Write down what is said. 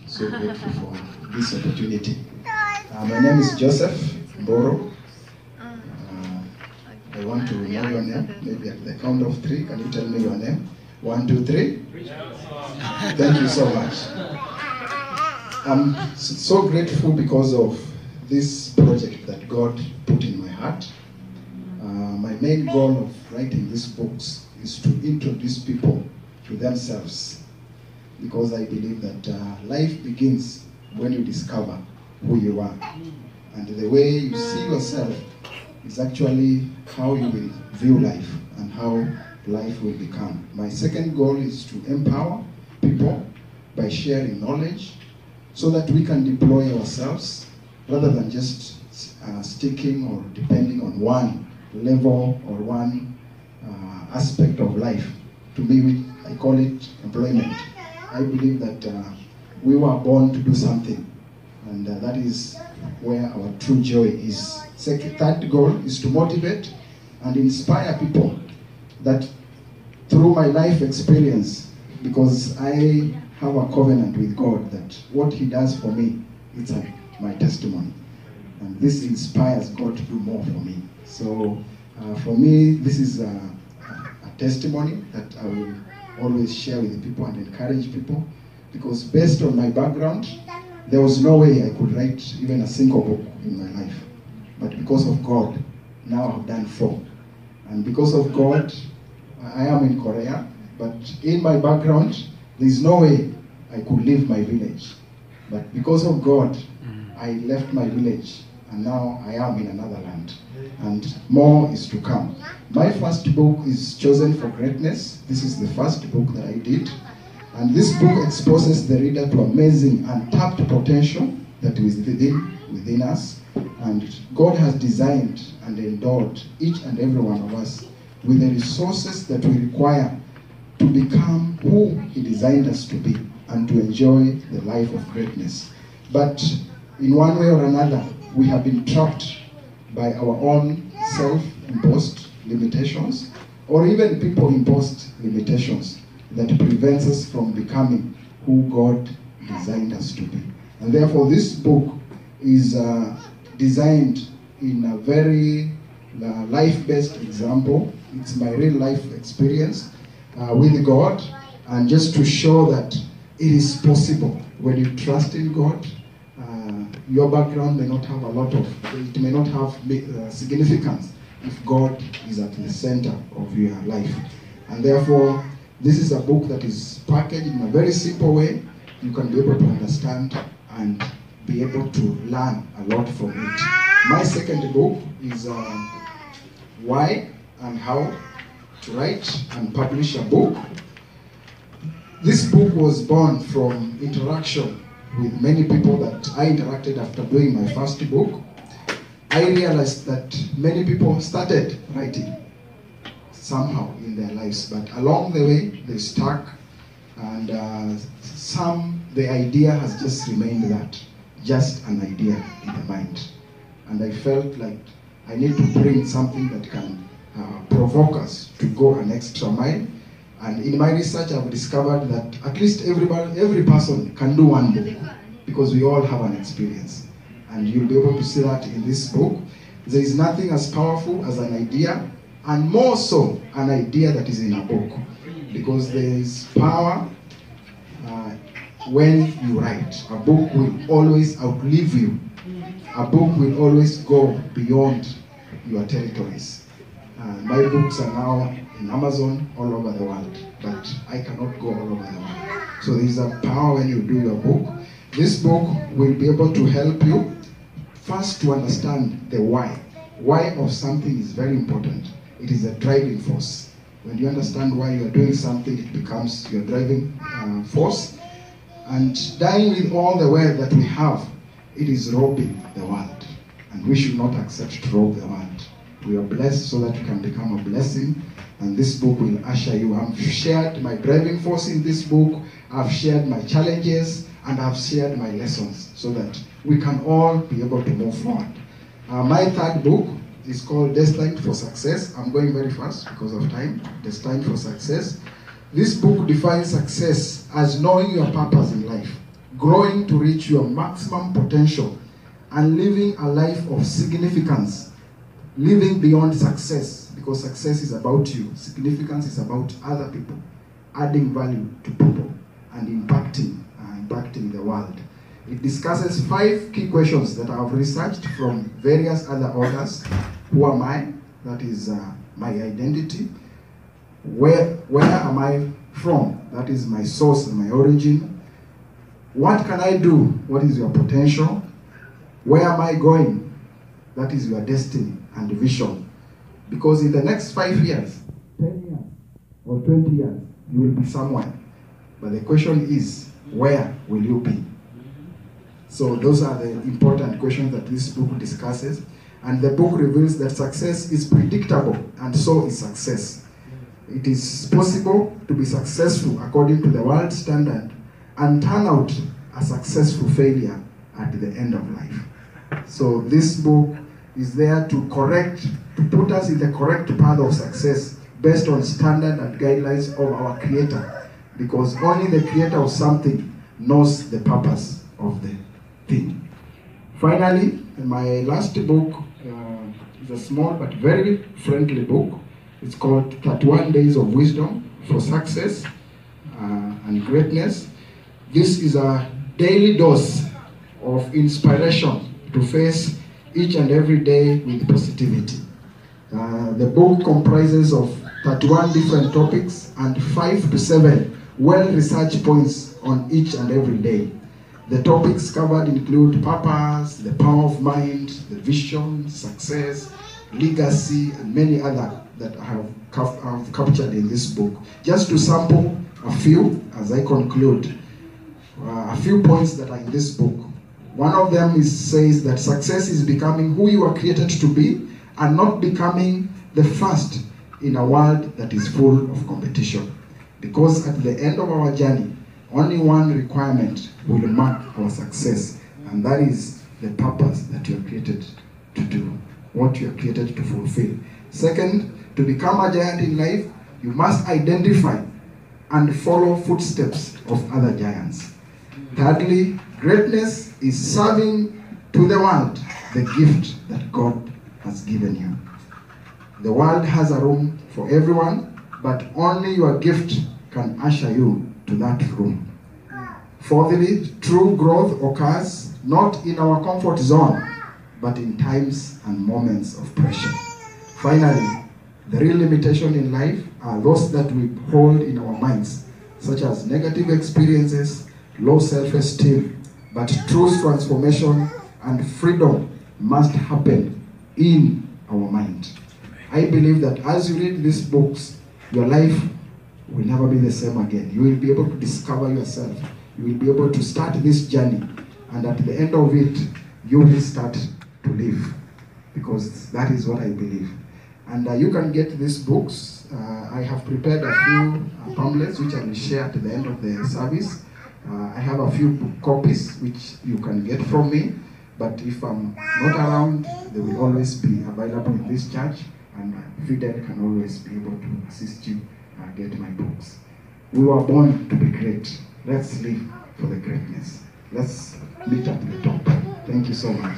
so grateful for this opportunity. My name is Joseph Mboro. I want to know your name. Maybe at the count of 3, can you tell me your name? 1, 2, 3. Thank you so much. I'm so grateful because of this project that God put in my heart. My main goal of writing these books is to introduce people to themselves, because I believe that life begins when you discover who you are. And the way you see yourself is actually how you will view life and how life will become. My second goal is to empower people by sharing knowledge so that we can deploy ourselves rather than just sticking or depending on one level or one aspect of life. To me, I call it employment. I believe that we were born to do something, and that is where our true joy is. Third goal is to motivate and inspire people that through my life experience, because I have a covenant with God that what He does for me, it's my testimony. And this inspires God to do more for me. So for me, this is a testimony that I will always share with the people and encourage people, because based on my background, there was no way I could write even a single book in my life. But because of God, now I've done 4. And because of God, I am in Korea, but in my background, there's no way I could leave my village. But because of God, I left my village, and now I am in another land. And more is to come. My first book is Chosen for Greatness. This is the first book that I did. And this book exposes the reader to amazing untapped potential that is within us. And God has designed and endowed each and every one of us with the resources that we require to become who He designed us to be and to enjoy the life of greatness. But in one way or another, we have been trapped by our own self-imposed limitations, or even people-imposed limitations that prevents us from becoming who God designed us to be. And therefore, this book is designed in a very life-based example. It's my real life experience with God, and just to show that it is possible when you trust in God. Your background may not have it may not have significance if God is at the center of your life. And therefore, this is a book that is packaged in a very simple way. You can be able to understand and be able to learn a lot from it. My second book is Why and How to Write and Publish a Book. This book was born from interaction with many people that I interacted after doing my first book. I realized that many people started writing somehow in their lives, but along the way they stuck, and the idea has just remained that, just an idea in the mind. And I felt like I need to bring something that can provoke us to go an extra mile. And in my research, I've discovered that at least every person can do one book, because we all have an experience. And you'll be able to see that in this book. There is nothing as powerful as an idea, and more so an idea that is in a book, because there is power when you write. A book will always outlive you. A book will always go beyond your territories. My books are now in Amazon all over the world, but I cannot go all over the world. So there is a power when you do your book. This book will be able to help you first to understand the why. Why of something is very important. It is a driving force. When you understand why you are doing something, it becomes your driving force. And dying with all the wealth that we have, it is robbing the world. And we should not accept to rob the world. We are blessed so that we can become a blessing. And this book will usher you. I've shared my driving force in this book. I've shared my challenges, and I've shared my lessons so that we can all be able to move forward. My third book is called Destined for Success. I'm going very fast because of time. Destined for Success. This book defines success as knowing your purpose in life, growing to reach your maximum potential, and living a life of significance, living beyond success, because success is about you, significance is about other people, adding value to people, and impacting the world. It discusses 5 key questions that I have researched from various other authors. Who am I? That is my identity. Where am I from? That is my source and my origin. What can I do? What is your potential? Where am I going? That is your destiny and vision. Because in the next 5 years, 10 years, or 20 years, you will be somewhere. But the question is, where will you be? So those are the important questions that this book discusses. And the book reveals that success is predictable, and so is success. It is possible to be successful according to the world standard and turn out a successful failure at the end of life. So this book is there to put us in the correct path of success based on standard and guidelines of our Creator, because only the Creator of something knows the purpose of the thing. Finally, my last book is a small but very friendly book. It's called 31 Days of Wisdom for Success and Greatness. This is a daily dose of inspiration to face each and every day with positivity. The book comprises of 31 different topics and 5 to 7 well-researched points on each and every day. The topics covered include purpose, the power of mind, the vision, success, legacy, and many other that I have captured in this book. Just to sample a few as I conclude, a few points that are in this book. One of them says that success is becoming who you are created to be and not becoming the first in a world that is full of competition. Because at the end of our journey, only one requirement will mark our success, and that is the purpose that you are created to do, what you are created to fulfill. Second, to become a giant in life, you must identify and follow footsteps of other giants. Thirdly, greatness is serving to the world the gift that God has given you. The world has a room for everyone, but only your gift can usher you to that room. Fourthly, true growth occurs not in our comfort zone, but in times and moments of pressure. Finally, the real limitation in life are those that we hold in our minds, such as negative experiences, low self-esteem, but true transformation and freedom must happen in our mind. I believe that as you read these books, your life will never be the same again. You will be able to discover yourself. You will be able to start this journey, and at the end of it, you will start to live, because that is what I believe. And you can get these books. I have prepared a few pamphlets which I will share at the end of the service. I have a few copies which you can get from me, but if I'm not around, they will always be available in this church, and Fidel can always be able to assist you get my books. We were born to be great. Let's live for the greatness. Let's meet at the top. Thank you so much.